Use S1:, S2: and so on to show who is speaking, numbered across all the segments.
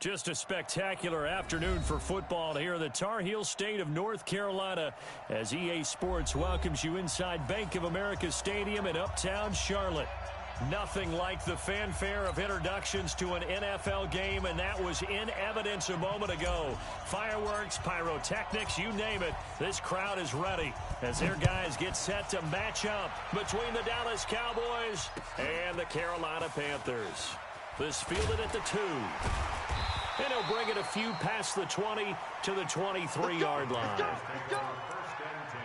S1: Just a spectacular afternoon for football here in the Tar Heel state of North Carolina as EA Sports welcomes you inside Bank of America Stadium in Uptown Charlotte. Nothing like the fanfare of introductions to an NFL game, and that was in evidence a moment ago. Fireworks, pyrotechnics, you name it. This crowd is ready as their guys get set to match up between the Dallas Cowboys and the Carolina Panthers. This fielded at the 2. And he'll bring it a few past the 20 to the 23-yard line.
S2: Let's go. First and 10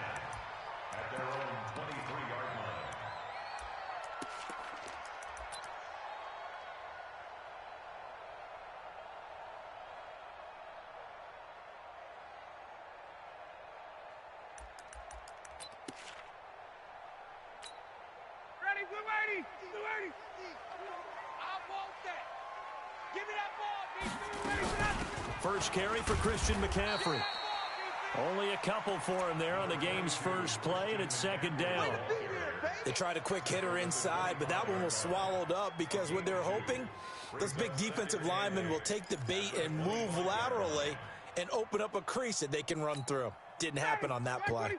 S2: at their own 23-yard line.
S3: Ready, Blue 80. Blue 80. I want that. Give me that ball,
S1: First carry for Christian McCaffrey. Only a couple for him there on the game's first play, and it's second down.
S4: They tried a quick hitter inside, but that one was swallowed up because what they're hoping, those big defensive linemen will take the bait and move laterally and open up a crease that they can run through. Didn't happen on that play.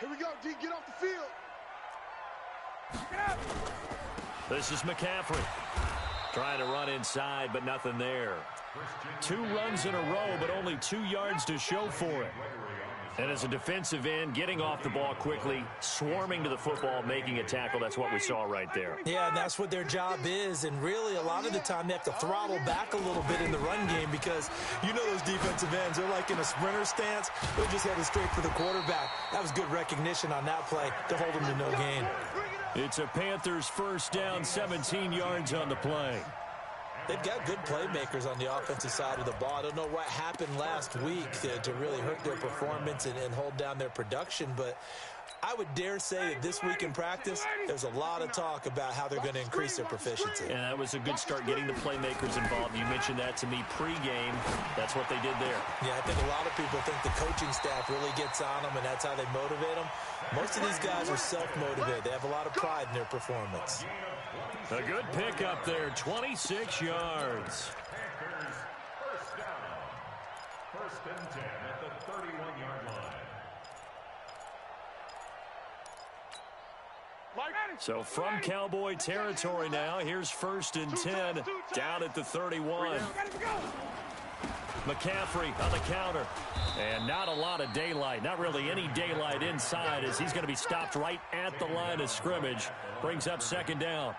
S3: Here we go, D. Get off the field.
S1: This is McCaffrey. Trying to run inside, but nothing there. 2 runs in a row, but only 2 yards to show for it. And as a defensive end, getting off the ball quickly, swarming to the football, making a tackle, that's what we saw right there.
S4: Yeah, and that's what their job is. And really, a lot of the time, they have to throttle back a little bit in the run game because you know those defensive ends, they're like in a sprinter stance. They're just headed straight for the quarterback. That was good recognition on that play to hold them to no gain.
S1: It's a Panthers first down, 17 yards on the play.
S4: They've got good playmakers on the offensive side of the ball. I don't know what happened last week to really hurt their performance and hold down their production, but I would dare say that this week in practice, there's a lot of talk about how they're going to increase their proficiency.
S1: And that was a good start getting the playmakers involved. You mentioned that to me pregame. That's what they did there.
S4: Yeah, I think a lot of people think the coaching staff really gets on them, and that's how they motivate them. Most of these guys are self-motivated. They have a lot of pride in their performance.
S1: A good pickup there, 26 yards.
S2: Panthers first down. First and 10 at the 31-yard line.
S1: So from Cowboy territory now, here's first and 10 down at the 31. McCaffrey on the counter. And not a lot of daylight, not really any daylight inside as he's going to be stopped right at the line of scrimmage. Brings up second down.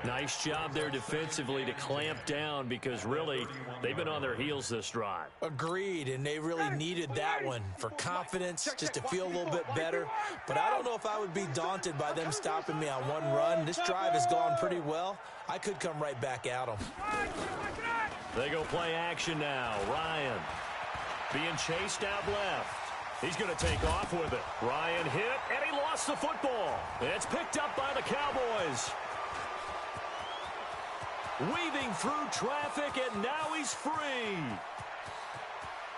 S1: Nice job there defensively to clamp down because really they've been on their heels this drive.
S4: Agreed, and they really needed that one for confidence, just to feel a little bit better. But I don't know if I would be daunted by them stopping me on one run. This drive has gone pretty well. I could come right back at them.
S1: They go play action now. Ryan being chased out left. He's going to take off with it. Ryan hit, and he lost the football. It's picked up by the Cowboys. Weaving through traffic, and now he's free.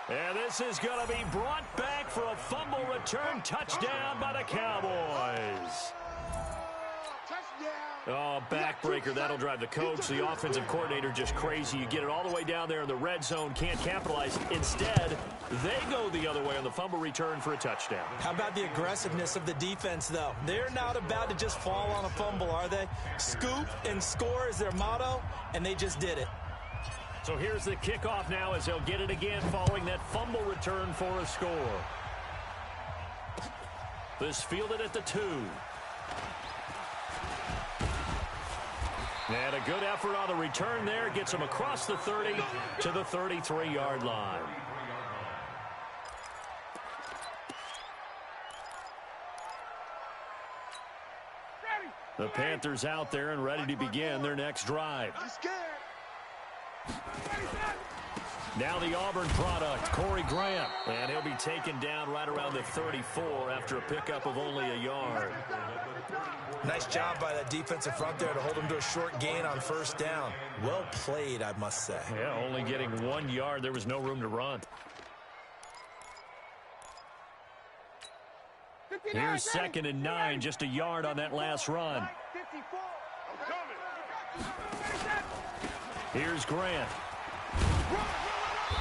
S1: And this is going to be brought back for a fumble return touchdown by the Cowboys. Oh, backbreaker. That'll drive the coach, the offensive coordinator, just crazy. You get it all the way down there in the red zone, can't capitalize. Instead, they go the other way on the fumble return for a touchdown.
S4: How about the aggressiveness of the defense, though? They're not about to just fall on a fumble, are they? Scoop and score is their motto, and they just did it.
S1: So here's the kickoff now as they'll get it again following that fumble return for a score. This fielded at the 2. And a good effort on the return there. Gets him across the 30 to the 33-yard line. The Panthers out there and ready to begin their next drive. Now the Auburn product, Corey Grant. And he'll be taken down right around the 34 after a pickup of only a yard.
S4: Nice job by that defensive front there to hold him to a short gain on first down. Well played, I must say.
S1: Yeah, only getting 1 yard. There was no room to run. Here's second and 9, just a yard on that last run. Here's Grant.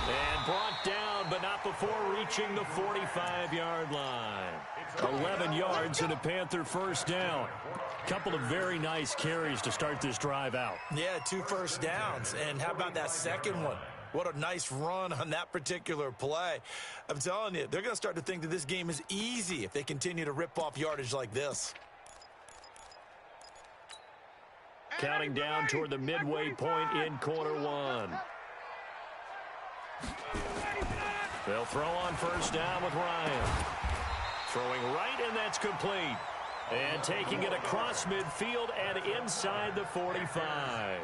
S1: And brought down, but not before reaching the 45-yard line. 11 yards and a Panther first down. Couple of very nice carries to start this drive out.
S4: Yeah, 2 first downs. And how about that second one? What a nice run on that particular play. I'm telling you, they're going to start to think that this game is easy if they continue to rip off yardage like this.
S1: Counting down toward the midway point in quarter one. They'll throw on first down with Ryan. Throwing right, and that's complete. And taking it across midfield and inside the 45.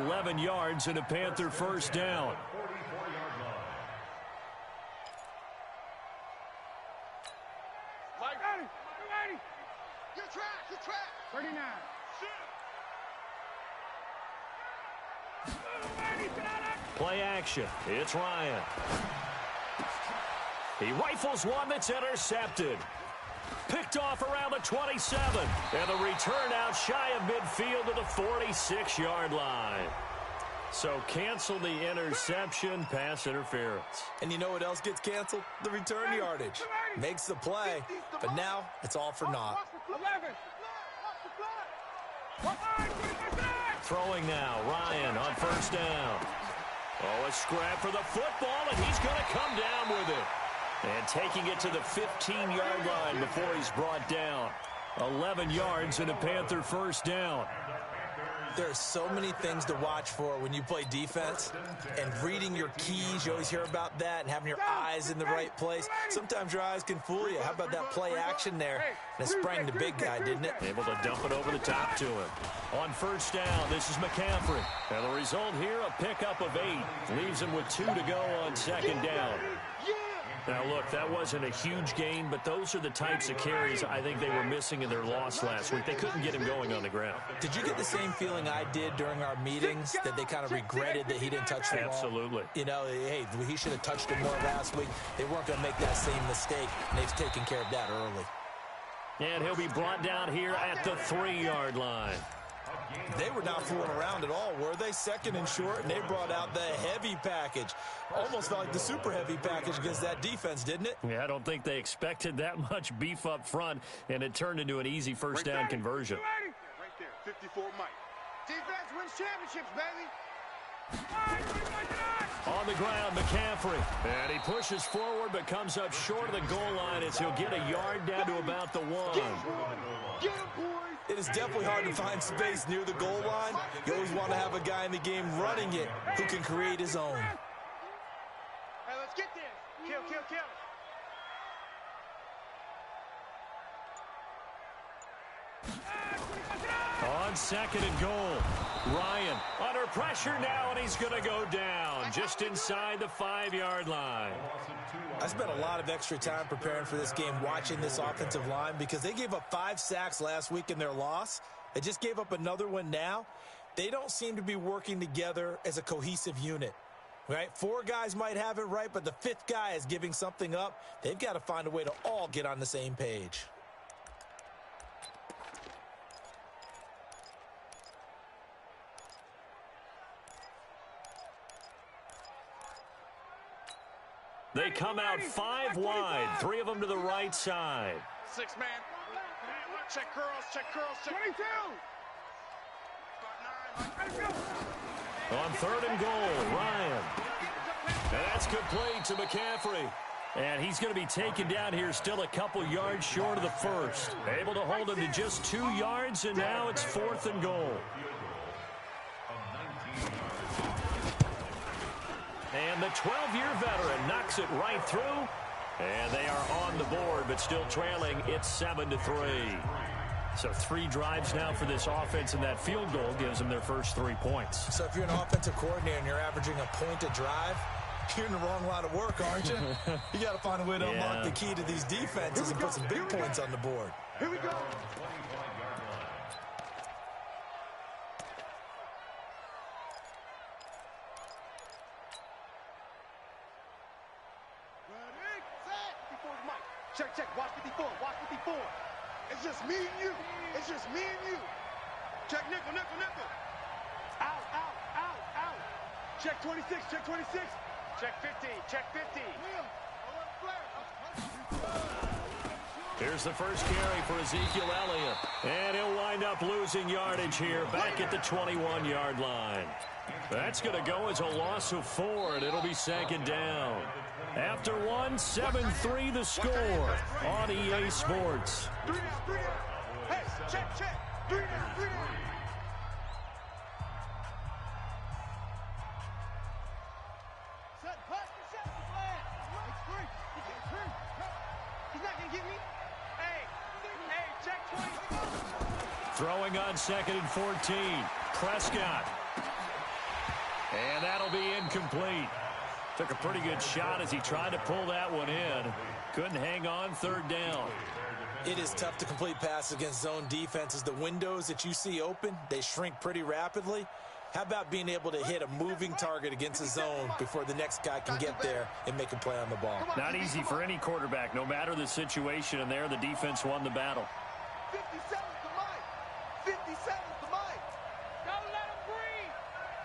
S1: 11 yards and a Panther first down.
S3: Good track, good track. 39.
S1: Play action. It's Ryan. He rifles one that's intercepted. Picked off around the 27. And the return out shy of midfield to the 46-yard line. So cancel the interception, pass interference.
S4: And you know what else gets canceled? The return yardage. Makes the play, but now it's all for naught.
S3: 11.
S1: Throwing now, Ryan on first down. Oh, a scrap for the football, and he's going to come down with it. And taking it to the 15-yard line before he's brought down. 11 yards and a Panther first down.
S4: There are so many things to watch for when you play defense, and reading your keys, you always hear about that, and having your eyes in the right place. Sometimes your eyes can fool you. How about that play action there? And it sprang the big guy, didn't it?
S1: Able to dump it over the top to him. On first down, this is McCaffrey. And the result here, a pickup of 8. Leaves him with 2 to go on second down. Now, look, that wasn't a huge gain, but those are the types of carries I think they were missing in their loss last week. They couldn't get him going on the ground.
S4: Did you get the same feeling I did during our meetings, that they kind of regretted that he didn't touch the ball?
S1: Absolutely.
S4: You know, hey, he should have touched it more last week. They weren't going to make that same mistake, and they've taken care of that early.
S1: And he'll be brought down here at the 3-yard line.
S4: They were not fooling around at all, were they? Second and short, and they brought out the heavy package. Almost felt like the super heavy package against that defense, didn't it?
S1: Yeah, I don't think they expected that much beef up front, and it turned into an easy first down conversion.
S3: Right there, 54 Mike. Defense wins championships, baby.
S1: On the ground, McCaffrey. And he pushes forward, but comes up short of the goal line as he'll get a yard down to about the 1.
S3: Get him, boys.
S4: It is definitely hard to find space near the goal line. You always want to have a guy in the game running it who can create his own.
S3: Hey, let's get this. Kill, kill, kill.
S1: On second and goal, Ryan under pressure now, and he's going to go down just inside the 5-yard line.
S4: I spent a lot of extra time preparing for this game, watching this offensive line, because they gave up 5 sacks last week in their loss. They just gave up another one now. They don't seem to be working together as a cohesive unit. Right? 4 guys might have it right, but the 5th guy is giving something up. They've got to find a way to all get on the same page.
S1: They come out 5 wide, 3 of them to the right side.
S3: 6 man. Check curls, check curls, check. 22.
S1: On third and goal, Ryan. And that's complete to McCaffrey. And he's going to be taken down here still a couple yards short of the first. Able to hold him to just 2 yards, and now it's 4th and goal. And the 12-year veteran knocks it right through. And they are on the board, but still trailing. It's 7-3. So 3 drives now for this offense, and that field goal gives them their first 3 points.
S4: So if you're an offensive coordinator and you're averaging a point a drive, you're in the wrong line of work, aren't you? You got to find a way to unlock the key to these defenses and put some big points on the board.
S3: Here we go. Check, check, watch 54, watch 54. It's just me and you. It's just me and you. Check nickel, nickel, nickel. Out, out, out, out. Check 26, check 26. Check 50, check 50.
S1: Here's the first carry for Ezekiel Elliott. And he'll wind up losing yardage here back at the 21-yard line. That's going to go as a loss of 4, and it'll be second down. After one, 7-3 the score on EA Sports.
S3: 3 down, 3 down. Hey, check, check. 3 down, 3 down. Set, putt, set, flat. It's free. He's not going to get me. Hey, check 20.
S1: Throwing on 2nd and 14. Prescott. And that'll be incomplete. Took a pretty good shot as he tried to pull that one in. Couldn't hang on, 3rd down.
S4: It is tough to complete passes against zone defenses. The windows that you see open, they shrink pretty rapidly. How about being able to hit a moving target against a zone before the next guy can get there and make a play on the ball?
S1: Not easy for any quarterback, no matter the situation, and there the defense won the battle.
S3: 57's the mic. 57's the mic. Don't let him breathe.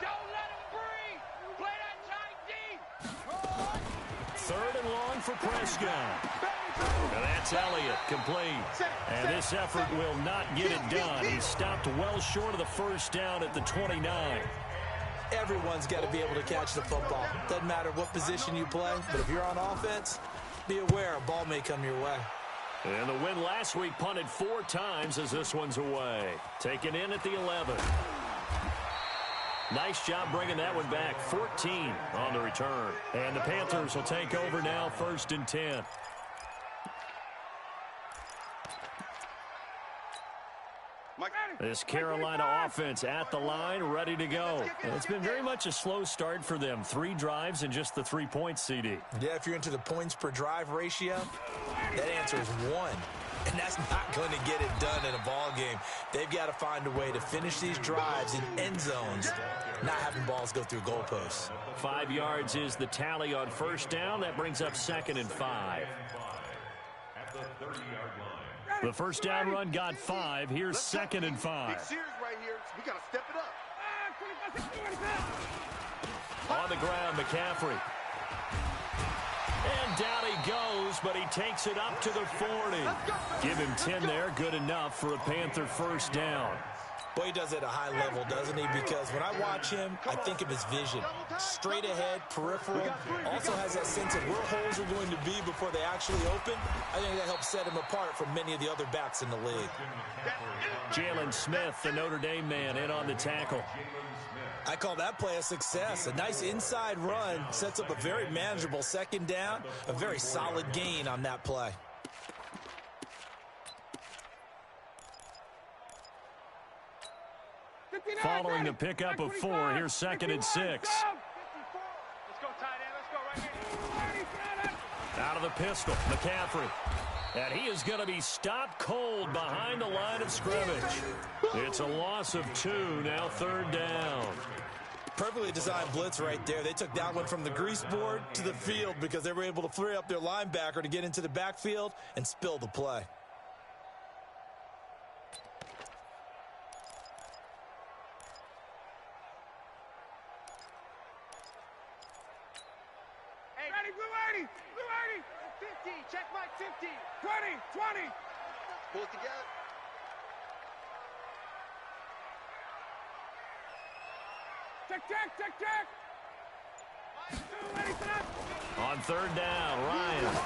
S3: Don't let him breathe. Play that tight deep.
S1: 3rd and long for Prescott. And that's Elliott, complete. And this effort will not get it done. He stopped well short of the first down at the 29.
S4: Everyone's got to be able to catch the football. Doesn't matter what position you play, but if you're on offense, be aware a ball may come your way.
S1: And the win last week punted 4 times as this one's away. Taken in at the 11. Nice job bringing that one back. 14 on the return. And the Panthers will take over now, 1st and 10. This Carolina offense at the line, ready to go. And it's been very much a slow start for them. 3 drives and just the 3 points, CD.
S4: Yeah, if you're into the points per drive ratio, that answer is 1. And that's not going to get it done in a ball game. They've got to find a way to finish these drives in end zones, not having balls go through goalposts.
S1: 5 yards is the tally on 1st down. That brings up 2nd and 5.
S2: At the 30-yard line.
S1: The 1st down run got 5. Here's 2nd and 5.
S3: Big series right here. We got to step it up.
S1: On the ground, McCaffrey. And down he goes, but he takes it up to the 40. Give him 10 there. Good enough for a Panther 1st down.
S4: Boy, he does it at a high level, doesn't he? Because when I watch him, I think of his vision. Straight ahead, peripheral. Also has that sense of where holes are going to be before they actually open. I think that helps set him apart from many of the other backs in the league.
S1: Jalen Smith, the Notre Dame man, in on the tackle.
S4: I call that play a success. A nice inside run sets up a very manageable 2nd down. A very solid gain on that play.
S1: Following the pickup of 4, here's 2nd and 6.
S3: Let's go, tight end. Let's go right here.
S1: Out of the pistol, McCaffrey. And he is going to be stopped cold behind the line of scrimmage. It's a loss of 2, now 3rd down.
S4: Perfectly designed blitz right there. They took that one from the grease board to the field because they were able to free up their linebacker to get into the backfield and spill the play.
S3: Blue 80, 50, check my 50. 20. Pull it together. Check.
S1: On 3rd down, Ryan.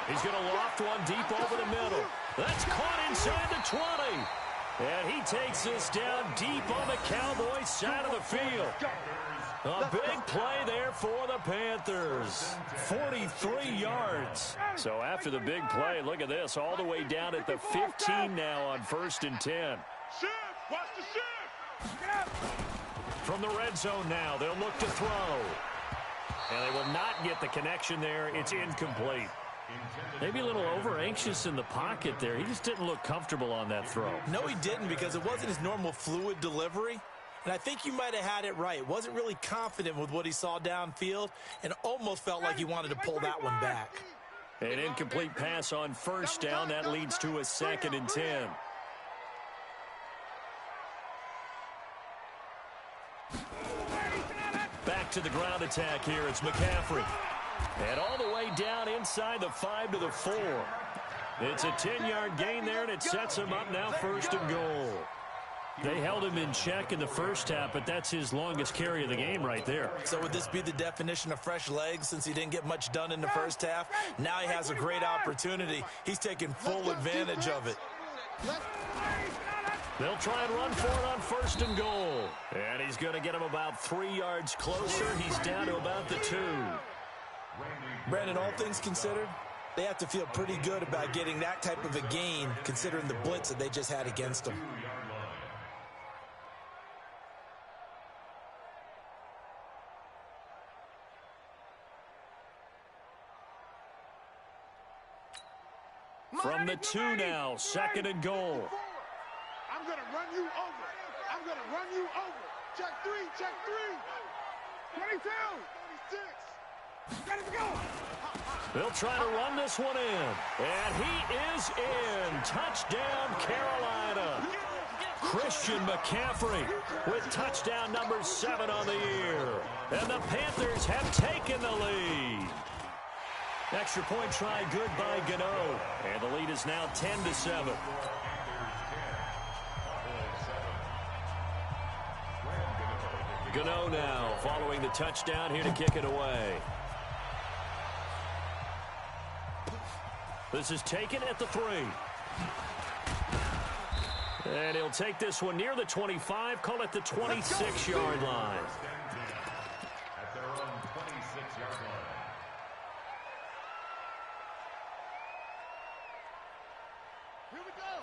S1: He's going to loft one deep over the middle. That's caught inside the 20. And he takes this down deep on the Cowboys side of the field. A big play there for the Panthers. 43 yards. So after the big play, look at this. All the way down at the 15 now on 1st and 10.
S3: Shift, watch the shift. Get up.
S1: From the red zone now, they'll look to throw. And they will not get the connection there. It's incomplete. Maybe a little over-anxious in the pocket there. He just didn't look comfortable on that throw.
S4: No, he didn't, because it wasn't his normal fluid delivery. And I think you might have had it right. Wasn't really confident with what he saw downfield and almost felt like he wanted to pull that one back.
S1: An incomplete pass on 1st down. That leads to a 2nd and 10. Back to the ground attack here. It's McCaffrey. And all the way down inside the 5 to the 4. It's a 10-yard gain there, and it sets him up now 1st and goal. They held him in check in the first half, but that's his longest carry of the game right there.
S4: So would this be the definition of fresh legs since he didn't get much done in the first half? Now he has a great opportunity. He's taking full advantage of it.
S1: They'll try and run for it on 1st and goal. And he's going to get him about 3 yards closer. He's down to about the 2.
S4: Brandon, all things considered, they have to feel pretty good about getting that type of a gain considering the blitz that they just had against them.
S1: From the 2 now, 2nd and goal.
S3: I'm going to run you over. I'm going to run you over. Check 3, check 3. 22, 26. Ready to go.
S1: They'll try to run this one in. And he is in. Touchdown, Carolina. Christian McCaffrey with touchdown number 7 on the year. And the Panthers have taken the lead. Extra point try good by Gano. And the lead is now 10-7. Gano now following the touchdown here to kick it away. This is taken at the 3. And he'll take this one near the 25, call it the 26-yard line.
S2: At their own 26-yard line.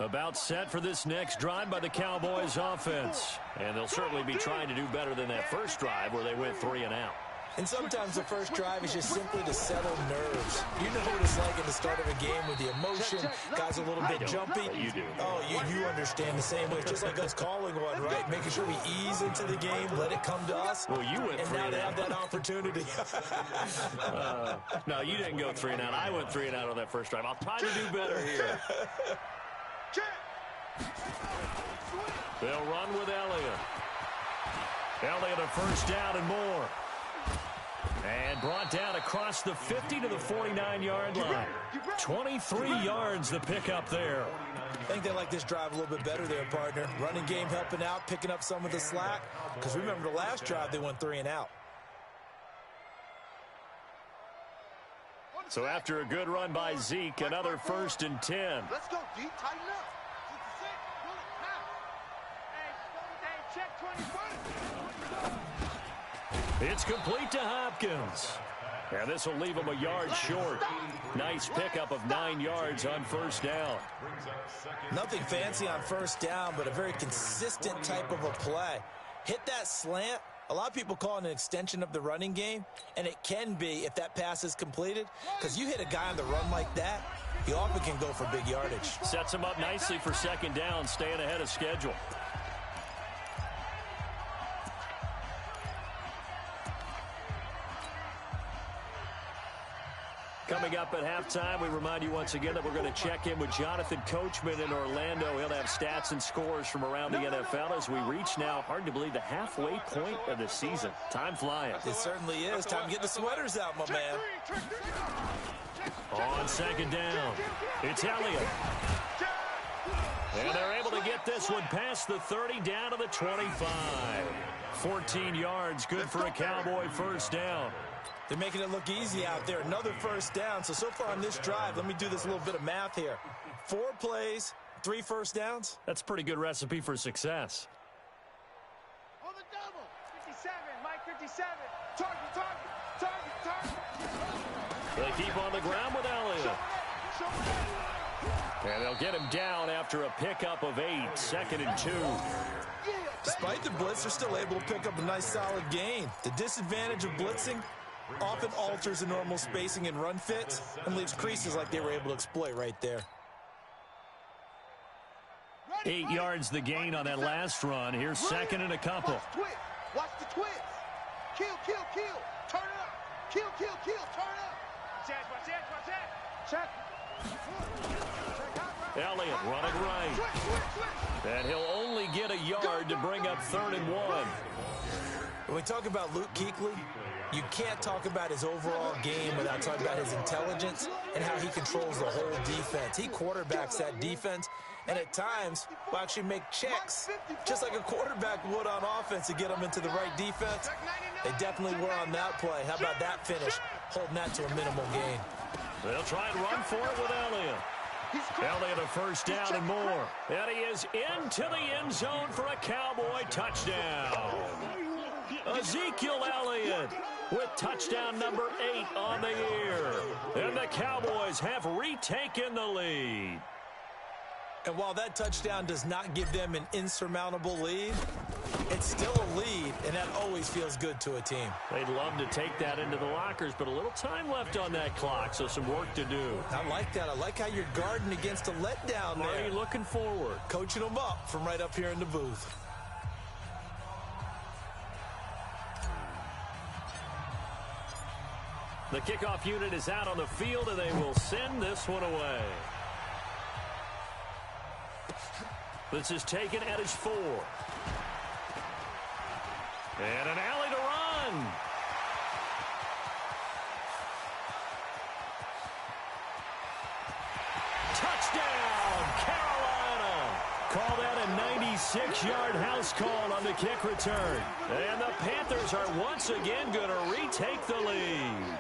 S1: About set for this next drive by the Cowboys offense. And they'll certainly be trying to do better than that first drive where they went 3 and out.
S4: And sometimes the first drive is just simply to settle nerves. You know what it's like at the start of a game with the emotion, guys a little bit jumpy.
S1: You do.
S4: Oh, you understand the same way. It's just like us calling one, right? Making sure we ease into the game, let it come to us.
S1: Well, you went 3
S4: and now
S1: and
S4: they
S1: out.
S4: have that opportunity.
S1: No, you didn't go 3 and out. I went 3 and out on that first drive. I'll try to do better here. They'll run with Elliott. Elliott a first down and more. And brought down across the 50 to the 49-yard line. 23 yards the pickup there.
S4: I think they like this drive a little bit better there, partner. Running game helping out, picking up some of the slack. Because remember the last drive, they went 3 and out.
S1: So after a good run by Zeke, another 1st and 10.
S3: Let's go, D. Tighten up. Hey, check 21.
S1: It's complete to Hopkins. And this will leave him a yard short. Nice pickup of 9 yards on first down.
S4: Nothing fancy on first down, but a very consistent type of a play. Hit that slant. A lot of people call it an extension of the running game, and it can be if that pass is completed, because you hit a guy on the run like that, he often can go for big yardage.
S1: Sets him up nicely for 2nd down, staying ahead of schedule. Coming up at halftime, we remind you once again that we're going to check in with Jonathan Coachman in Orlando. He'll have stats and scores from around the NFL as we reach now, hard to believe, the halfway point of the season. Time flying.
S4: It certainly is. Time to get the sweaters out, my man.
S1: On 2nd down, it's Elliott. And they're able to get this one past the 30 down to the 25. 14 yards, good for a Cowboy first down.
S4: They're making it look easy out there. Another first down. So far on this drive, let me do this little bit of math here. 4 plays, 3 first downs.
S1: That's a pretty good recipe for success.
S3: On the double. 57, Mike 57. Target.
S1: They keep on the ground with Elliott. And they'll get him down after a pickup of 8, 2nd and 2.
S4: Despite the blitz, they're still able to pick up a nice solid gain. The disadvantage of blitzing often alters the normal spacing and run fits and leaves creases like they were able to exploit right there.
S1: 8 yards the gain on that last run. Here's 2nd and a couple.
S3: Watch the twist. Kill. Turn it up. Kill. Turn it up. Watch that. Check.
S1: Elliott running right. And he'll only get a yard to bring up 3rd and 1.
S4: When we talk about Luke Kuechly, you can't talk about his overall game without talking about his intelligence and how he controls the whole defense. He quarterbacks that defense, and at times will actually make checks, just like a quarterback would on offense to get them into the right defense. They definitely were on that play. How about that finish, holding that to a minimal gain?
S1: They'll try and run for it with Elliott. Elliott a first down and more. And he is into the end zone for a Cowboy touchdown. Ezekiel Elliott with touchdown number 8 on the year. And the Cowboys have retaken the lead.
S4: And while that touchdown does not give them an insurmountable lead, it's still a lead, and that always feels good to a team.
S1: They'd love to take that into the lockers, but a little time left on that clock, so some work to do.
S4: I like that. I like how you're guarding against a letdown there.
S1: Are you looking forward?
S4: Coaching them up from right up here in the booth.
S1: The kickoff unit is out on the field, and they will send this one away. This is taken at his 4. And an alley to run. Touchdown, Carolina. Call that a 96-yard house call on the kick return. And the Panthers are once again going to retake the lead.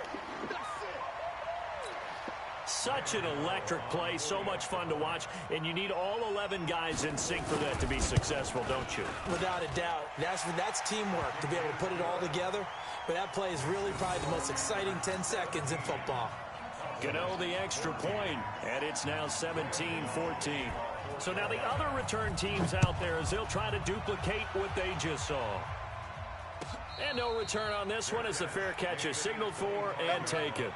S1: Such an electric play, so much fun to watch, and you need all 11 guys in sync for that to be successful, don't you?
S4: Without a doubt. That's teamwork to be able to put it all together, but that play is really probably the most exciting 10 seconds in football.
S1: Gano the extra point, and it's now 17-14. So now the other return teams out there as they'll try to duplicate what they just saw. And no return on this one as the fair catch is signaled for and taken.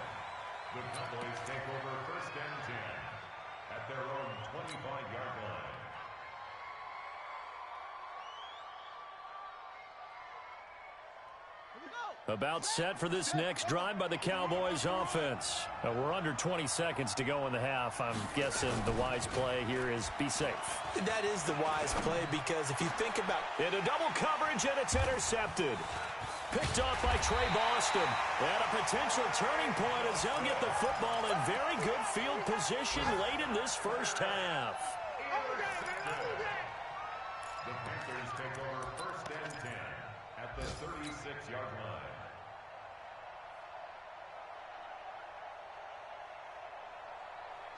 S2: The Cowboys take over 1st and 10 at their own 25-yard line.
S1: About set for this next drive by the Cowboys offense. We're under 20 seconds to go in the half. I'm guessing the wise play here is be safe.
S4: That is the wise play because if you think about
S1: into double coverage, and it's intercepted. Picked off by Trey Boston. And a potential turning point as they'll get the football in very good field position late in this first half.
S2: The Panthers take over 1st and 10 at the 36-yard line.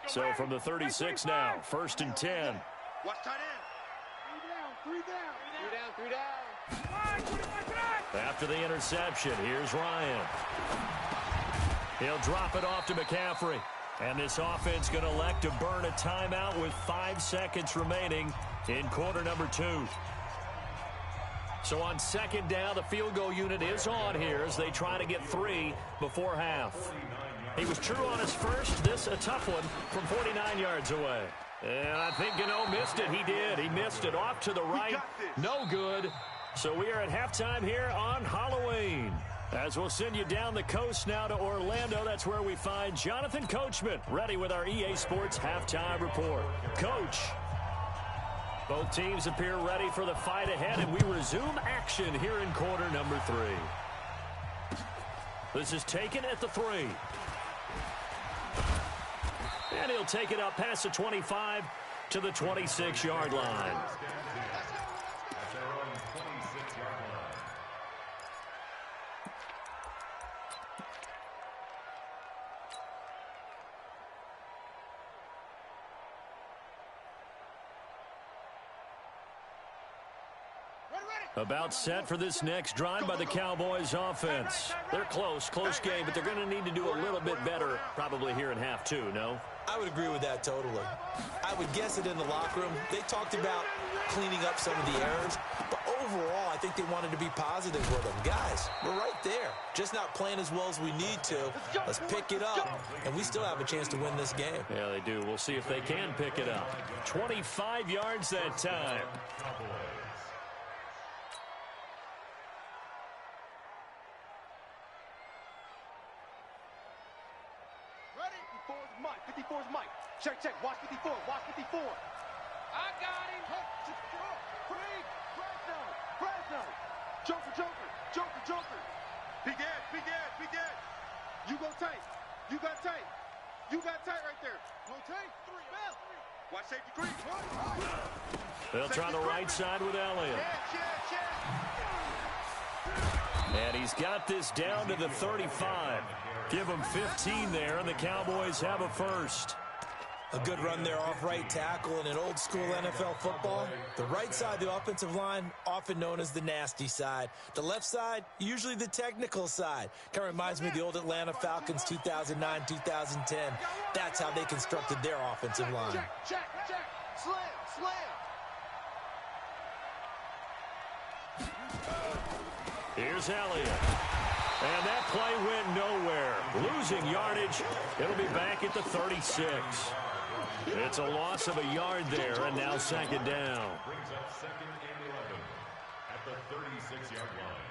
S1: So from the 36 now, 1st and 10.
S3: Watch tight end. 3 down. 3 down.
S1: After the interception, here's Ryan. He'll drop it off to McCaffrey. And this offense going to elect to burn a timeout with 5 seconds remaining in quarter number 2. So on 2nd down, the field goal unit is on here as they try to get 3 before half. He was true on his first. This a tough one from 49 yards away. And I think Gano missed it. He did. He missed it off to the right. No good. So we are at halftime here on Halloween. As we'll send you down the coast now to Orlando, that's where we find Jonathan Coachman, ready with our EA Sports Halftime Report. Coach, both teams appear ready for the fight ahead, and we resume action here in quarter number 3. This is taken at the 3. And he'll take it up past the 25 to the 26-yard line. About set for this next drive by the Cowboys offense. They're close game, but they're going to need to do a little bit better probably here in half 2, no?
S4: I would agree with that totally. I would guess it in the locker room. They talked about cleaning up some of the errors, but overall, I think they wanted to be positive with them. Guys, we're right there. Just not playing as well as we need to. Let's pick it up, and we still have a chance to win this game.
S1: Yeah, they do. We'll see if they can pick it up. 25 yards that time.
S3: 54 is Mike. 54 is Mike. Check, check. Watch 54. Watch 54. I got him. Fresno. Fresno. Joker, Joker. Joker, Joker. Big Ed, Big Ed, Big Ed. You go tight. You got tight. You got tight right there. Go tight. 3. Bell. Watch safety green.
S1: They'll try the right side with Elliott. And he's got this down to the 35. Give him 15 there, and the Cowboys have a first.
S4: A good run there off right tackle in an old school NFL football. The right side of the offensive line, often known as the nasty side. The left side, usually the technical side. Kind of reminds me of the old Atlanta Falcons 2009, 2010. That's how they constructed their offensive line.
S3: Check. Slam.
S1: Here's Elliott. And that play went nowhere. Losing yardage. It'll be back at the 36. It's a loss of a yard there, and now second down.
S2: Brings up 2nd and 11 at the 36-yard line.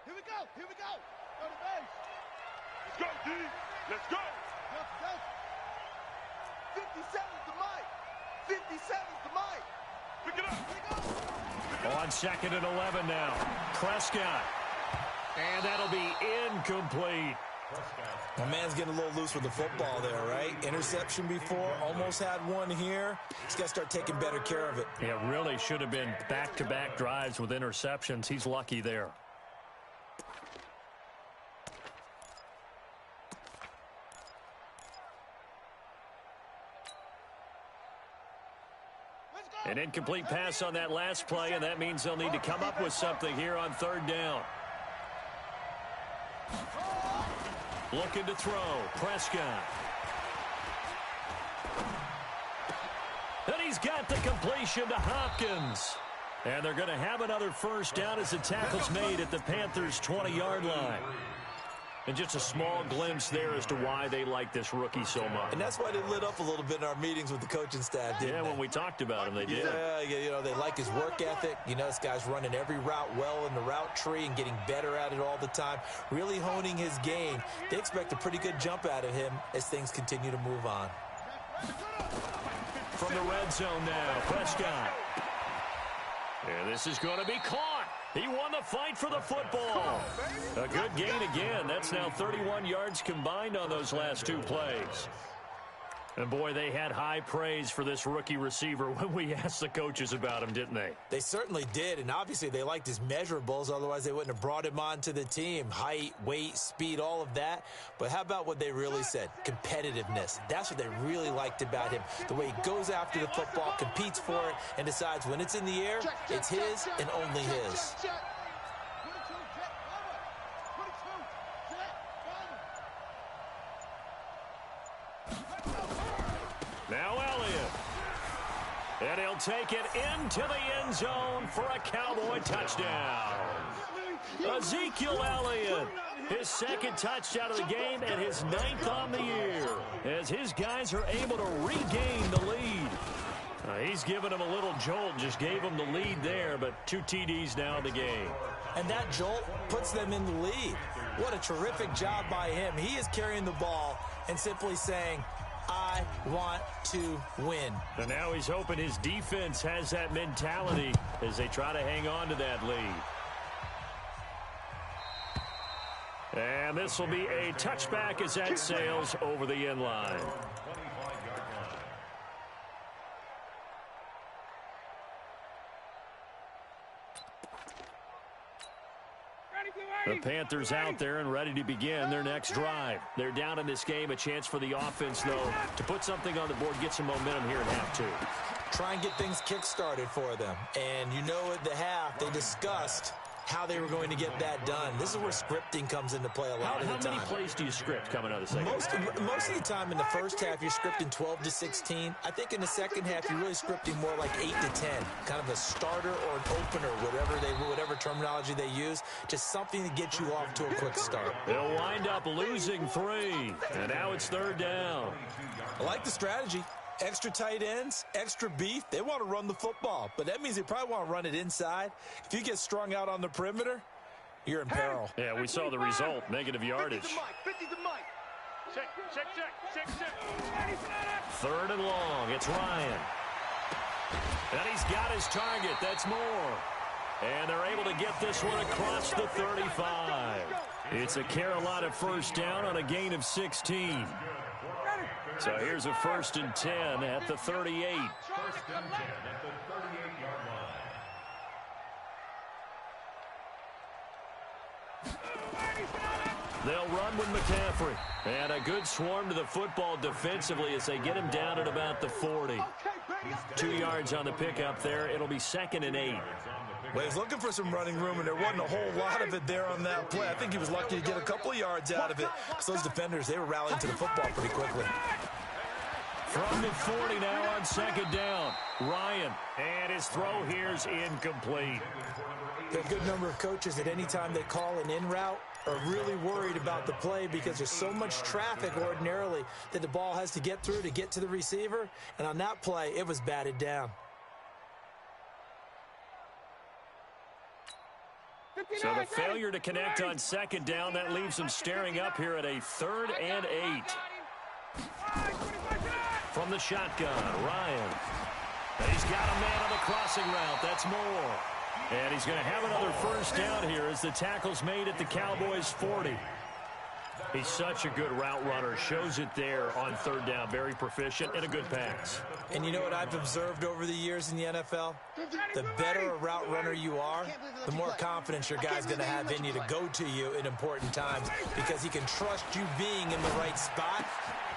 S3: Here we go. Go to base. Let's go, D. Let's go. 57's the Mike. 57's the Mike. Pick it up.
S1: On 2nd and 11 now. Prescott. And that'll be incomplete.
S4: My man's getting a little loose with the football there, right? Interception before, almost had one here. He's got to start taking better care of it.
S1: It really should have been back-to-back drives with interceptions. He's lucky there. An incomplete pass on that last play, and that means they'll need to come up with something here on 3rd down. Looking to throw. Prescott. And he's got the completion to Hopkins. And they're going to have another first down as the tackle's made at the Panthers' 20-yard line. And just a small glimpse there as to why they like this rookie so much.
S4: And that's why they lit up a little bit in our meetings with the coaching staff, didn't they?
S1: When we talked about him, they did.
S4: Yeah, you know, they like his work ethic. You know, this guy's running every route well in the route tree and getting better at it all the time, really honing his game. They expect a pretty good jump out of him as things continue to move on.
S1: From the red zone now, Prescott. And this is going to be caught. He won the fight for the football. A good gain again. That's now 31 yards combined on those last 2 plays. And, boy, they had high praise for this rookie receiver when we asked the coaches about him, didn't they?
S4: They certainly did, and obviously they liked his measurables. Otherwise, they wouldn't have brought him onto the team. Height, weight, speed, all of that. But how about what they really said? Competitiveness. That's what they really liked about him. The way he goes after the football, competes for it, and decides when it's in the air, it's his and only his.
S1: Now Elliott. And he'll take it into the end zone for a Cowboy touchdown. Ezekiel Elliott, his 2nd touchdown of the game and his 9th on the year, as his guys are able to regain the lead. He's given him a little jolt, just gave him the lead there, but 2 TDs now in the game.
S4: And that jolt puts them in the lead. What a terrific job by him. He is carrying the ball and simply saying, I want to win.
S1: And now he's hoping his defense has that mentality as they try to hang on to that lead. And this will be a touchback as that sails over the end line. The Panthers out there and ready to begin their next drive. They're down in this game. A chance for the offense, though, to put something on the board, get some momentum here in half 2.
S4: Try and get things kick-started for them. And you know at the half, they discussed how they were going to get that done. This is where scripting comes into play a lot of the time.
S1: How many plays do you script coming out of the second half?
S4: Most of the time in the first half, you're scripting 12 to 16. I think in the second half, you're really scripting more like 8 to 10. Kind of a starter or an opener, whatever terminology they use. Just something to get you off to a quick start.
S1: They'll wind up losing 3. And now it's 3rd down.
S4: I like the strategy. Extra tight ends, extra beef, they want to run the football. But that means they probably want to run it inside. If you get strung out on the perimeter, you're in peril.
S1: Yeah, we saw the result, negative yardage.
S3: 50 to Mike. Check.
S1: 3rd and long, it's Ryan. And he's got his target, that's Moore. And they're able to get this one across the 35. It's a Carolina first down on a gain of 16. So here's a 1st and 10 at the 38.
S2: 1st and 10 at the 38-yard line.
S1: They'll run with McCaffrey. And a good swarm to the football defensively as they get him down at about the 40. 2 yards on the pickup there. It'll be 2nd and 8.
S4: Well, he's looking for some running room, and there wasn't a whole lot of it there on that play. I think he was lucky to get a couple of yards out of it because those defenders, they were rallying to the football pretty quickly.
S1: From the 40 now on 2nd down. Ryan, and his throw here's incomplete.
S4: There are a good number of coaches at any time they call an in route are really worried about the play because there's so much traffic ordinarily that the ball has to get through to get to the receiver. And on that play, it was batted down.
S1: So the failure to connect on 2nd down, that leaves them staring up here at a 3rd and 8. From the shotgun, Ryan. And he's got a man on the crossing route. That's Moore. And he's going to have another first down here as the tackle's made at the Cowboys' 40. He's such a good route runner. Shows it there on 3rd down. Very proficient and a good pass.
S4: And you know what I've observed over the years in the NFL? The better a route runner you are, the more confidence your guy's going to have in you to go to you in important times because he can trust you being in the right spot,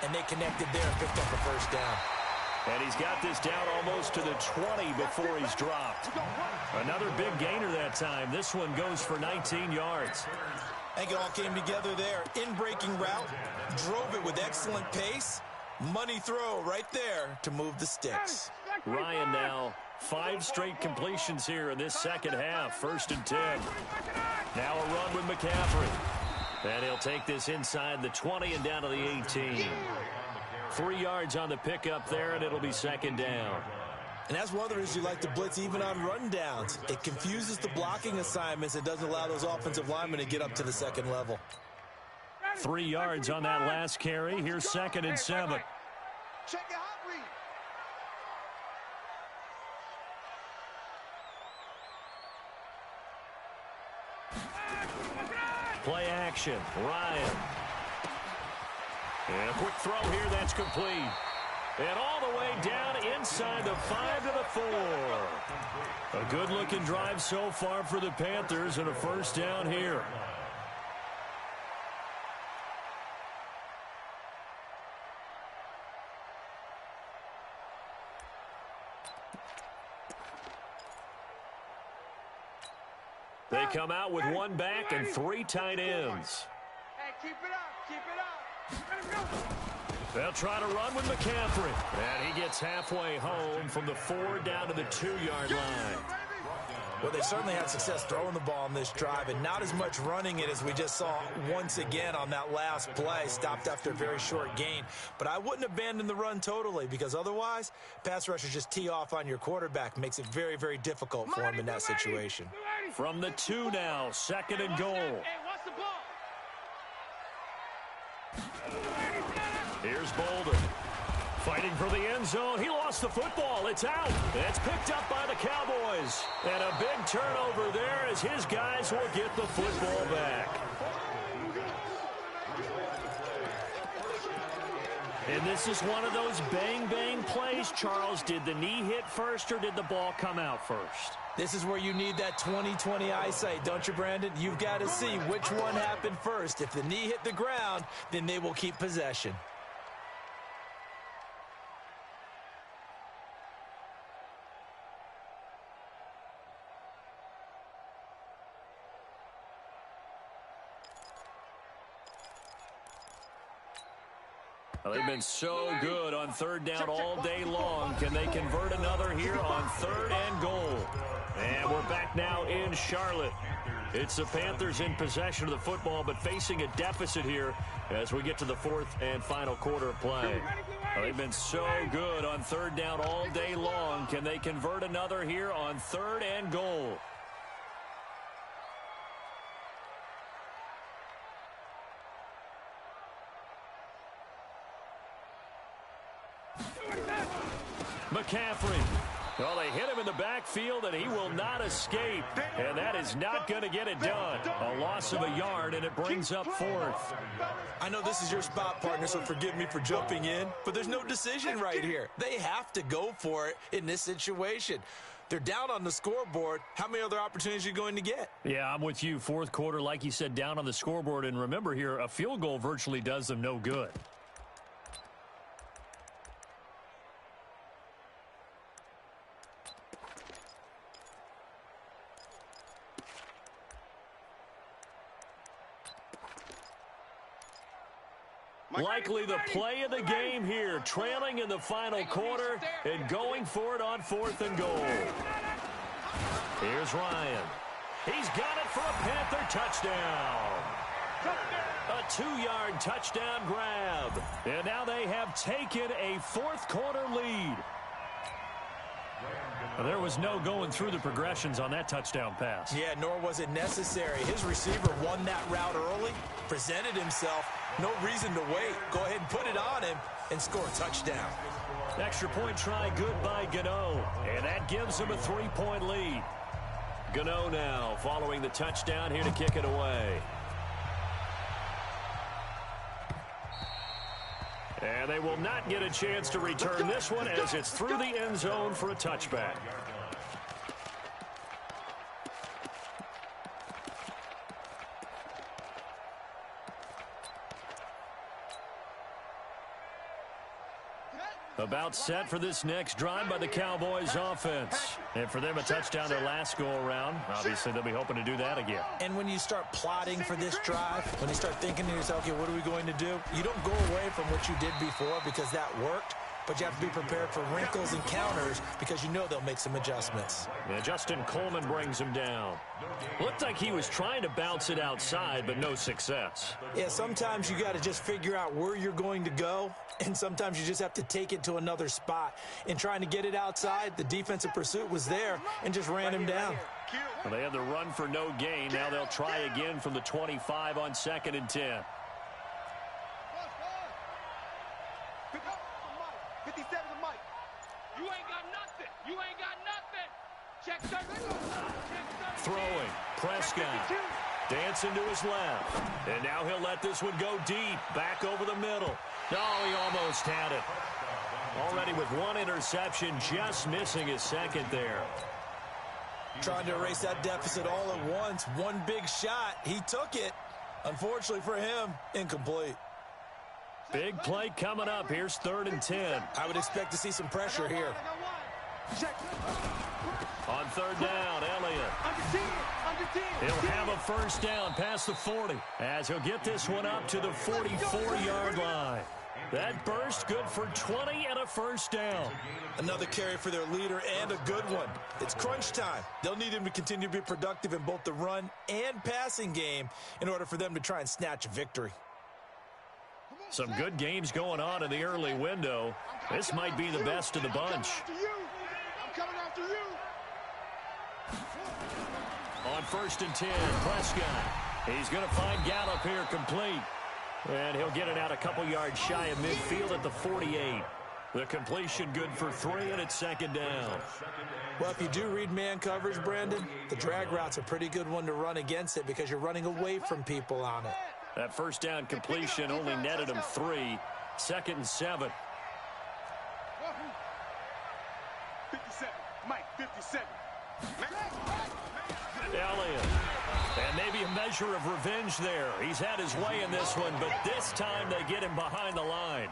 S4: and they connected there and picked up a first down.
S1: And he's got this down almost to the 20 before he's dropped. Another big gainer that time. This one goes for 19 yards.
S4: I think it all came together there. In-breaking route, drove it with excellent pace. Money throw right there to move the sticks.
S1: Ryan now, 5 straight completions here in this second half. 1st and 10. Now a run with McCaffrey. And he'll take this inside the 20 and down to the 18. 3 yards on the pickup there, and it'll be 2nd down.
S4: And that's one of the reasons you like to blitz even on rundowns. It confuses the blocking assignments. It doesn't allow those offensive linemen to get up to the 2nd level.
S1: 3 yards on that last carry. Here's 2nd and 7.
S3: Check your hot read.
S1: Play action. Ryan. And a quick throw here. That's complete. And all the way down inside the 5 to the 4. A good-looking drive so far for the Panthers and a first down here. They come out with 1 back and 3 tight ends.
S3: Hey, keep it up. Keep it up.
S1: They'll try to run with McCaffrey. And he gets halfway home from the 4 down to the 2-yard line.
S4: Well, they certainly had success throwing the ball on this drive, and not as much running it as we just saw once again on that last play. Stopped after a very short gain. But I wouldn't abandon the run totally because otherwise, pass rushers just tee off on your quarterback. Makes it very, very difficult for him in that situation.
S1: From the 2 now, 2nd and goal.
S3: Hey, what's the ball?
S1: Here's Bolden. Fighting for the end zone. He lost the football. It's out. It's picked up by the Cowboys. And a big turnover there as his guys will get the football back. And this is one of those bang-bang plays, Charles. Did the knee hit first or did the ball come out first?
S4: This is where you need that 20/20 eyesight, don't you, Brandon? You've got to see which one happened first. If the knee hit the ground, then they will keep possession.
S1: Well, they've been so good on 3rd down all day long. Can they convert another here on 3rd and goal? And we're back now in Charlotte. It's the Panthers in possession of the football, but facing a deficit here as we get to the fourth and final quarter of play. They've been so good on third down all day long. Can they convert another here on third and goal? McCaffrey. Well, they hit him in the backfield, and he will not escape. And that is not going to get it done. A loss of a yard, and it brings up fourth.
S4: I know this is your spot, partner, so forgive me for jumping in, but there's no decision right here. They have to go for it in this situation. They're down on the scoreboard. How many other opportunities are you going to get?
S1: Yeah, I'm with you. Fourth quarter, like you said, down on the scoreboard. And remember here, a field goal virtually does them no good. Likely the play of the game here, trailing in the final quarter and going for it on fourth and goal. Here's Ryan. He's got it for a Panther touchdown. A 2-yard touchdown grab. And now they have taken a fourth quarter lead. There was no going through the progressions on that touchdown pass.
S4: Yeah, nor was it necessary. His receiver won that route early, presented himself. No reason to wait. Go ahead and put it on him and score a touchdown.
S1: Extra point try good by Gano. And that gives him a 3-point lead. Gano now following the touchdown here to kick it away. And they will not get a chance to return this one as it's through the end zone for a touchback. About set for this next drive by the Cowboys offense. And for them, a touchdown their last go-around. Obviously, they'll be hoping to do that again.
S4: And when you start plotting for this drive, when you start thinking to yourself, okay, what are we going to do? You don't go away from what you did before because that worked. But you have to be prepared for wrinkles and counters because you know they'll make some adjustments.
S1: Yeah, Justin Coleman brings him down. Looked like he was trying to bounce it outside, but no success.
S4: Yeah, sometimes you got to just figure out where you're going to go, and sometimes you just have to take it to another spot. In trying to get it outside, the defensive pursuit was there and just ran him down.
S1: Well, they had the run for no gain. Now they'll try again from the 25 on 2nd and 10.
S3: 57 to Mike. You ain't got nothing. You ain't got nothing. Check circle.
S1: Throwing. Prescott. Dancing to his left. And now he'll let this one go deep. Back over the middle. Oh, he almost had it. Already with one interception, just missing his second there.
S4: Trying to erase that deficit all at once. One big shot. He took it. Unfortunately for him, incomplete.
S1: Big play coming up. Here's 3rd and 10.
S4: I would expect to see some pressure here.
S1: On 3rd down, Elliott. He'll have a first down past the 40 as he'll get this one up to the 44-yard line. That burst good for 20 and a first down.
S4: Another carry for their leader and a good one. It's crunch time. They'll need him to continue to be productive in both the run and passing game in order for them to try and snatch a victory.
S1: Some good games going on in the early window. This might be the best of the bunch.
S3: I'm coming after you.
S1: On 1st and 10, Prescott. He's going to find Gallup here complete. And he'll get it out a couple yards shy of midfield at the 48. The completion good for 3, and it's 2nd down.
S4: Well, if you do read man coverage, Brandon, the drag route's a pretty good one to run against it because you're running away from people on it.
S1: That first down completion only netted him 3. 2nd and 7.
S3: 57. Mike, 57.
S1: Elliott. And maybe a measure of revenge there. He's had his way in this one, but this time they get him behind the line.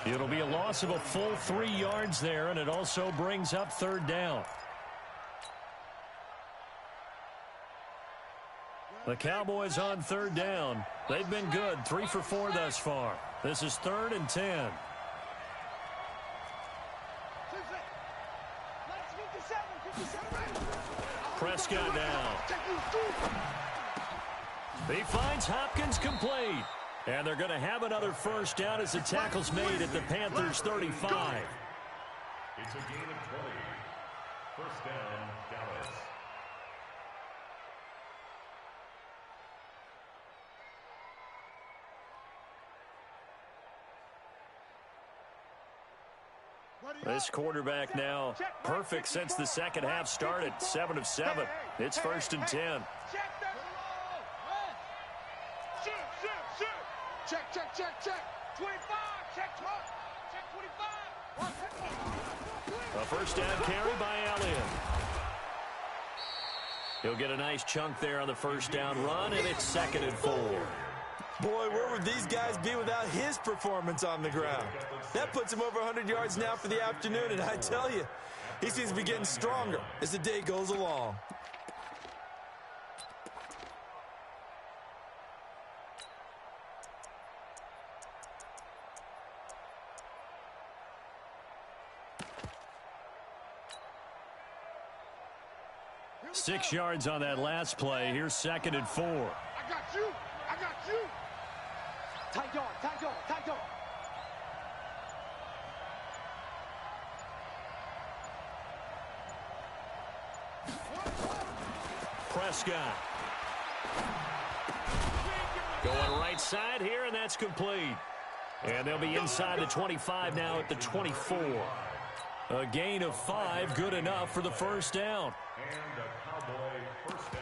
S1: It'll be a loss of a full 3 yards there, and it also brings up 3rd down. The Cowboys on 3rd down. They've been good, 3 for 4 thus far. This is 3rd and 10. Prescott now. He finds Hopkins complete. And they're going to have another first down as the tackle's made at the Panthers' 35.
S2: It's a gain of 20. First down, Dallas.
S1: This quarterback now perfect since the second half started. 7 of 7. It's 1st and 10.
S3: Check. 25. Check 25.
S1: A first down carry by Elliott. He'll get a nice chunk there on the first down run, and it's 2nd and 4.
S4: Boy, where would these guys be without his performance on the ground? That puts him over 100 yards now for the afternoon, and I tell you, he seems to be getting stronger as the day goes along.
S1: Six yards on that last play. Here's 2nd and 4.
S3: I got you. Tight dog.
S1: Prescott. Going right side here, and that's complete. And they'll be inside the 25 now at the 24. A gain of 5, good enough for the first down.
S2: And a Cowboy first down.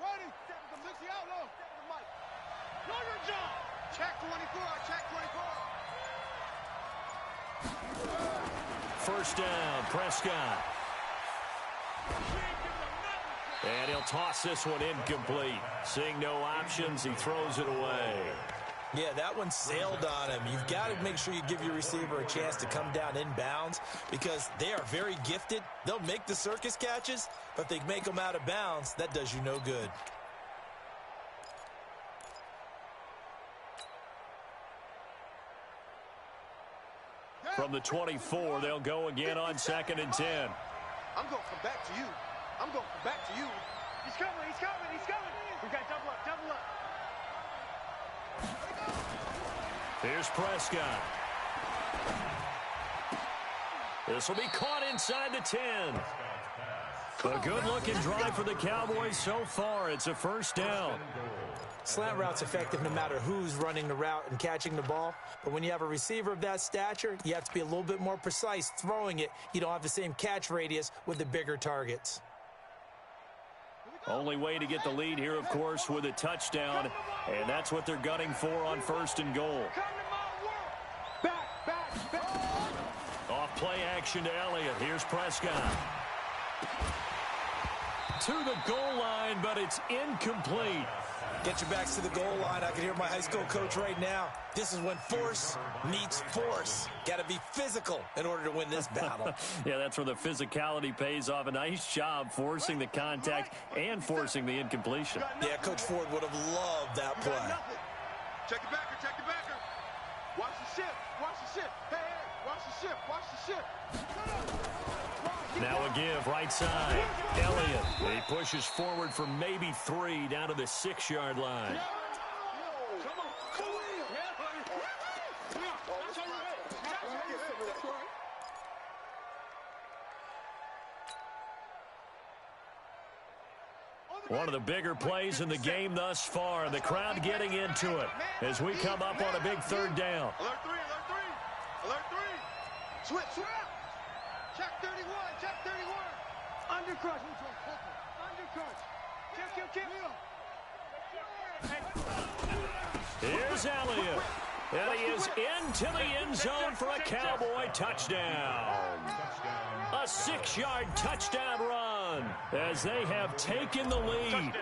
S3: Ready. Step to the Mixie outlaw. Step to the mic. Lawyer John. Check 24.
S1: First down, Prescott. And he'll toss this one incomplete. Seeing no options, he throws it away.
S4: Yeah, that one sailed on him. You've got to make sure you give your receiver a chance to come down inbounds because they are very gifted. They'll make the circus catches, but if they make them out of bounds, that does you no good.
S1: From the 24, they'll go again on 2nd and 10.
S3: I'm going to come back to you. He's coming. We got double up.
S1: Here's Prescott. This will be caught inside the 10. A good-looking drive for the Cowboys so far. It's a first down.
S4: Slant route's effective no matter who's running the route and catching the ball. But when you have a receiver of that stature, you have to be a little bit more precise throwing it. You don't have the same catch radius with the bigger targets.
S1: Only way to get the lead here, of course, with a touchdown. And that's what they're gunning for on 1st and goal.
S3: Back.
S1: Off play action to Elliott. Here's Prescott. To the goal line, but it's incomplete.
S4: Get your backs to the goal line. I can hear my high school coach right now. This is when force meets force. Got to be physical in order to win this battle.
S1: Yeah, that's where the physicality pays off. A nice job forcing the contact and forcing the incompletion.
S4: Yeah, Coach Ford would have loved that play.
S3: Check the backer. Watch the ship. Hey, watch the ship.
S1: Now a give, right side. Elliott, he pushes forward for maybe 3 down to the 6-yard line. One of the bigger plays in the game thus far. The crowd getting into it as we come up on a big 3rd down.
S3: Alert 3. Switch. Check 31. Undercrush.
S1: Here's Elliott. And he is into the end zone for a Cowboy touchdown. A 6-yard touchdown run as they have taken the lead.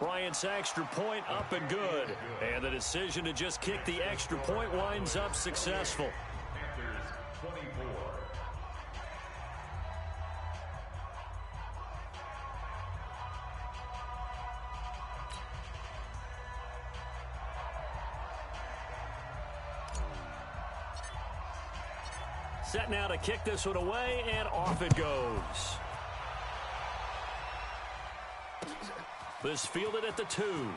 S1: Bryant's extra point up and good. And the decision to just kick the extra point winds up successful.
S2: Panthers 24.
S1: Set now to kick this one away, and off it goes. This fielded at the 2.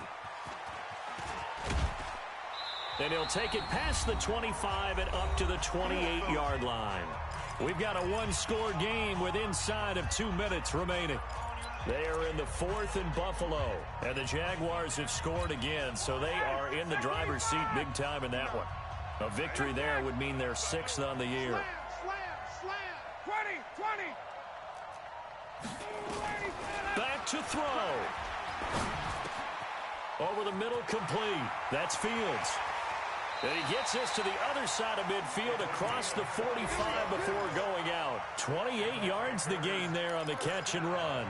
S1: And he'll take it past the 25 and up to the 28-yard line. We've got a one-score game with inside of 2 minutes remaining. They are in the 4th and Buffalo. And the Jaguars have scored again, so they are in the driver's seat big time in that one. A victory there would mean they're 6th on the year. Back to throw. Over the middle, complete. That's Fields. And he gets this to the other side of midfield across the 45 before going out. 28 yards the gain there on the catch and run.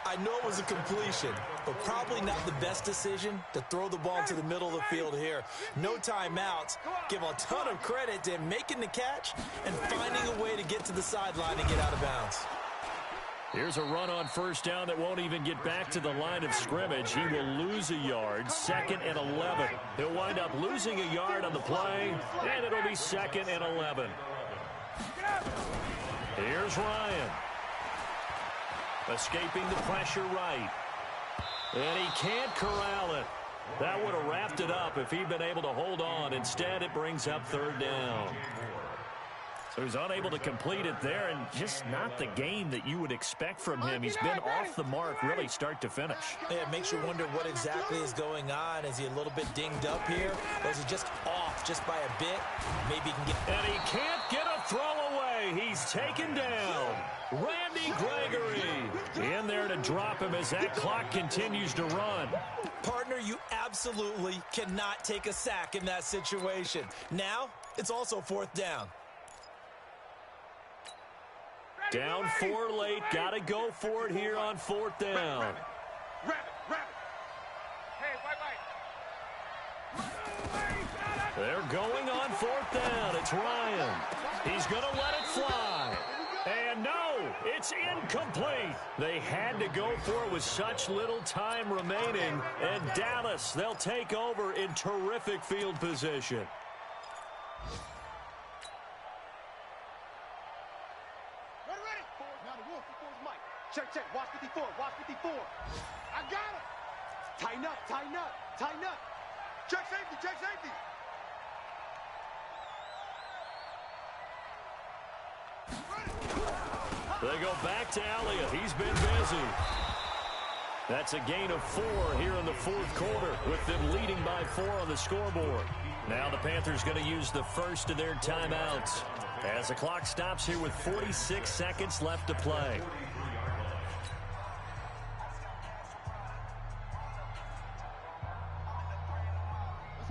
S4: I know it was a completion, but probably not the best decision to throw the ball to the middle of the field here. No timeouts. Give a ton of credit to him making the catch and finding a way to get to the sideline and get out of bounds.
S1: Here's a run on first down that won't even get back to the line of scrimmage. He will lose a yard, 2nd and 11. He'll wind up losing a yard on the play, and it'll be 2nd and 11. Here's Ryan. Escaping the pressure right. And he can't corral it. That would have wrapped it up if he'd been able to hold on. Instead, it brings up 3rd down. So he's unable to complete it there, and just not the game that you would expect from him. He's been off the mark really start to finish.
S4: Yeah, it makes you wonder what exactly is going on. Is he a little bit dinged up here? Or is he just off just by a bit? Maybe he can get...
S1: And he can't get a throw away. He's taken down. Randy Gregory in there to drop him as that clock continues to run.
S4: Partner, you absolutely cannot take a sack in that situation. Now, it's also 4th down.
S1: Down 4 late. Got to go for it here on 4th down. They're going on 4th down. It's Ryan. He's going to let it fly. And no, it's incomplete. They had to go for it with such little time remaining. And Dallas, they'll take over in terrific field position.
S3: Check. Watch 54. I got it. Tighten up. Check safety.
S1: They go back to Elliott. He's been busy. That's a gain of 4 here in the 4th quarter with them leading by 4 on the scoreboard. Now the Panthers going to use the first of their timeouts as the clock stops here with 46 seconds left to play.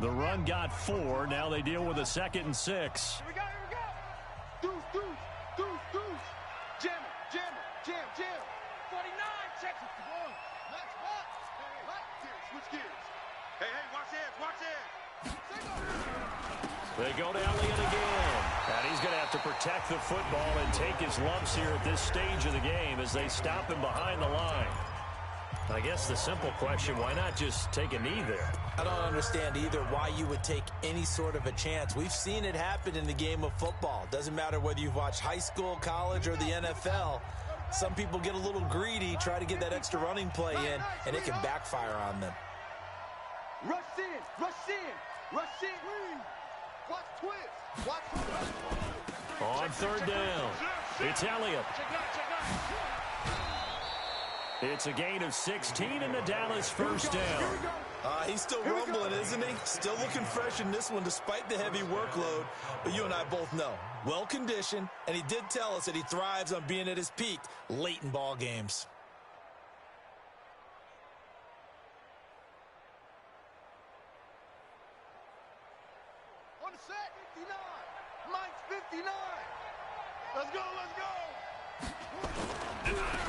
S1: The run got 4. Now they deal with a 2nd and 6.
S3: Here we go. Deuce. Jam. 49, check it. Switch gears. Hey, watch it.
S1: They go to Elliott again. And he's going to have to protect the football and take his lumps here at this stage of the game as they stop him behind the line. I guess the simple question, why not just take a knee there?
S4: I don't understand either why you would take any sort of a chance. We've seen it happen in the game of football. Doesn't matter whether you've watched high school, college, or the NFL. Some people get a little greedy, try to get that extra running play in, and it can backfire on them.
S3: Rush in. Watch twist.
S1: On 3rd down, it's Elliott. It's a gain of 16 and the Dallas first down.
S4: He's still rumbling, isn't he? Still looking fresh in this one despite the heavy workload. But you and I both know, well-conditioned, and he did tell us that he thrives on being at his peak late in ball games.
S3: On the set, 59. Mike's 59. Let's go.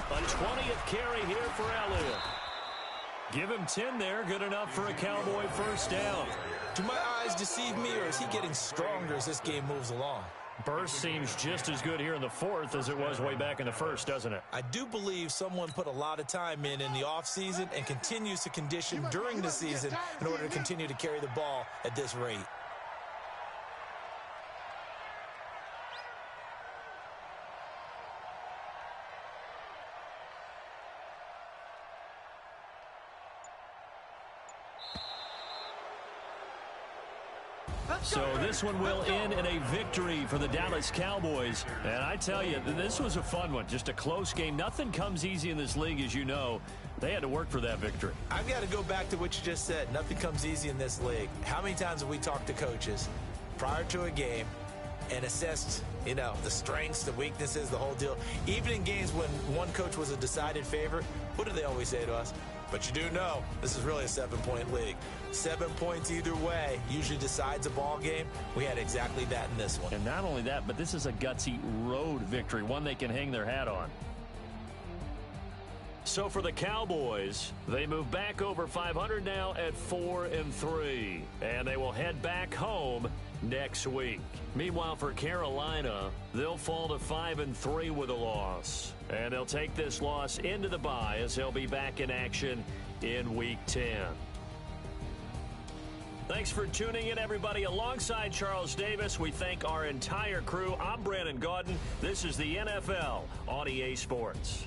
S1: A 20th carry here for Elliott. Give him 10 there. Good enough for a Cowboy first down.
S4: Do my eyes deceive me, or is he getting stronger as this game moves along?
S1: Burst seems just as good here in the fourth as it was way back in the first, doesn't it?
S4: I do believe someone put a lot of time in the offseason and continues to condition during the season in order to continue to carry the ball at this rate.
S1: So this one will end in a victory for the Dallas Cowboys. And I tell you, this was a fun one. Just a close game. Nothing comes easy in this league, as you know. They had to work for that victory.
S4: I've got to go back to what you just said. Nothing comes easy in this league. How many times have we talked to coaches prior to a game and assessed, the strengths, the weaknesses, the whole deal? Even in games when one coach was a decided favorite, what do they always say to us? But you do know this is really a 7-point league. 7 points either way usually decides a ball game. We had exactly that in this one.
S1: And not only that, but this is a gutsy road victory, one they can hang their hat on. So for the Cowboys, they move back over 500 now at 4-3. And they will head back home next week. Meanwhile, for Carolina, they'll fall to 5-3 with a loss. And they'll take this loss into the bye as they'll be back in action in Week 10. Thanks for tuning in, everybody. Alongside Charles Davis, we thank our entire crew. I'm Brandon Gaudin. This is the NFL on EA Sports.